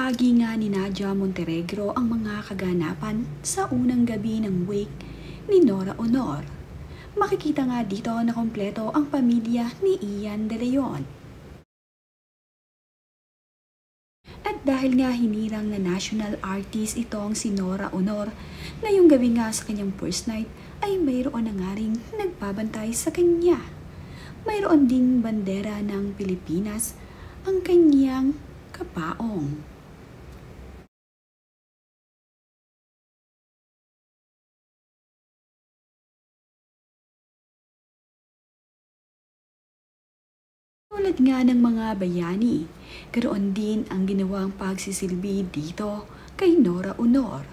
Ibinahagi nga ni Nadia Montenegro ang mga kaganapan sa unang gabi ng wake ni Nora Aunor. Makikita nga dito na kompleto ang pamilya ni Ian De Leon. At dahil nga hinirang na national artist itong si Nora Aunor, ngayong gabi nga sa kanyang first night ay mayroon na nga ring nagbabantay sa kanya. Mayroon ding bandera ng Pilipinas ang kanyang kapaong. Tulad nga ng mga bayani, karoon din ang ginawang pagsisilbi dito kay Nora Aunor.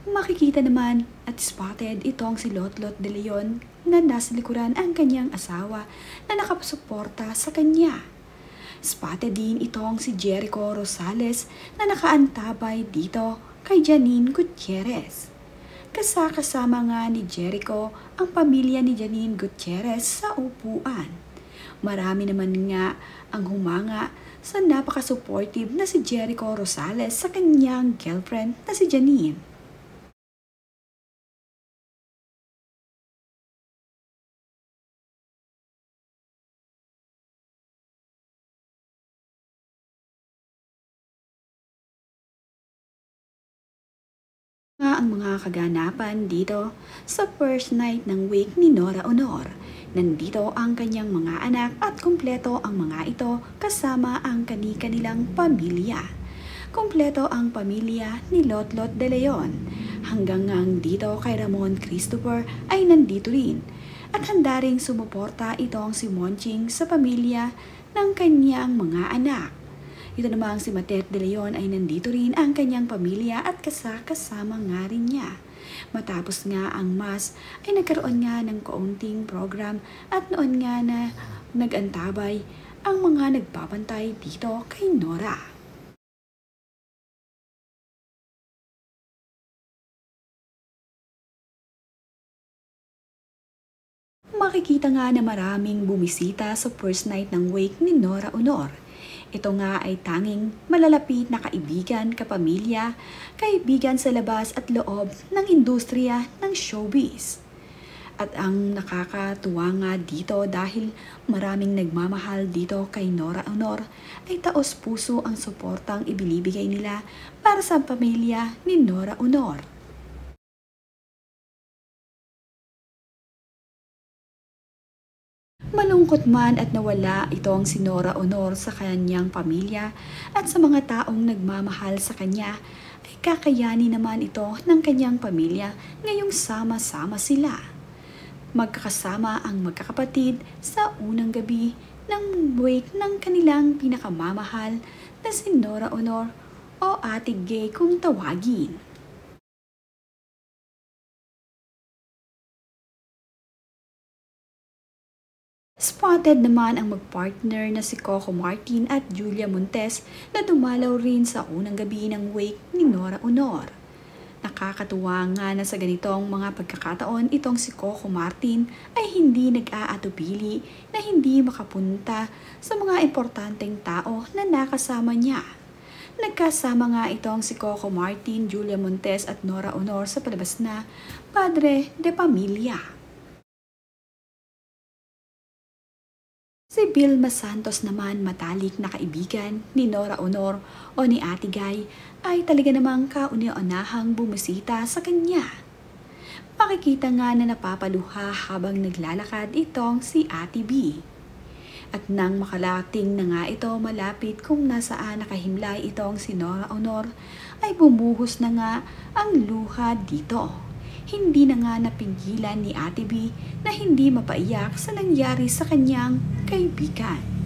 Makikita naman at spotted itong si Lotlot De Leon na nasa likuran ang kanyang asawa na nakapasuporta sa kanya. Spotted din itong si Jericho Rosales na nakaantabay dito kay Janine Gutierrez. Kasama nga ni Jericho ang pamilya ni Janine Gutierrez sa upuan. Marami naman nga ang humanga sa napaka-supportive na si Jericho Rosales sa kanyang girlfriend na si Janine. Ang mga kaganapan dito sa first night ng wake ni Nora Aunor. Nandito ang kanyang mga anak at kumpleto ang mga ito kasama ang kani-kanilang pamilya. Kumpleto ang pamilya ni Lotlot De Leon. Hanggang ngang dito kay Ramon Christopher ay nandito rin. At handa ring sumuporta itong si Monching sa pamilya ng kanyang mga anak. Ito namang si Matet De Leon ay nandito rin ang kanyang pamilya at kasama nga rin niya. Matapos nga ang mass ay nagkaroon nga ng kaunting program at noon nga na nagantabay ang mga nagpapantay dito kay Nora. Makikita nga na maraming bumisita sa first night ng wake ni Nora Aunor. Ito nga ay tanging malalapit na kaibigan, kapamilya, kaibigan sa labas at loob ng industriya ng showbiz. At ang nakakatuwa nga dito dahil maraming nagmamahal dito kay Nora Aunor ay taos puso ang suportang ibinibigay nila para sa pamilya ni Nora Aunor. Malungkot man at nawala itong si Nora Aunor sa kanyang pamilya at sa mga taong nagmamahal sa kanya, ay kakayanin naman ito ng kanyang pamilya ngayong sama-sama sila. Magkakasama ang magkakapatid sa unang gabi ng wake ng kanilang pinakamamahal na si Nora Aunor o Ate Gay kung tawagin. Spotted naman ang magpartner na si Coco Martin at Julia Montes na dumalaw rin sa unang gabi ng wake ni Nora Aunor. Nakakatuwa nga na sa ganitong mga pagkakataon itong si Coco Martin ay hindi nag-aatubili na hindi makapunta sa mga importanteng tao na nakasama niya. Nagkasama nga itong si Coco Martin, Julia Montes at Nora Aunor sa palabas na Padre de Pamilya. Si Vilma Santos naman, matalik na kaibigan ni Nora Aunor o ni Ate Gay, ay talaga namang kauna-unahang bumisita sa kanya. Makikita nga na napapaluha habang naglalakad itong si Ate B. At nang makalating na nga ito malapit kung nasaan nakahimlay itong si Nora Aunor, ay bumuhos na nga ang luha dito. Hindi na nga napigilan ni Ate B na hindi mapaiyak sa nangyari sa kanyang kaibigan.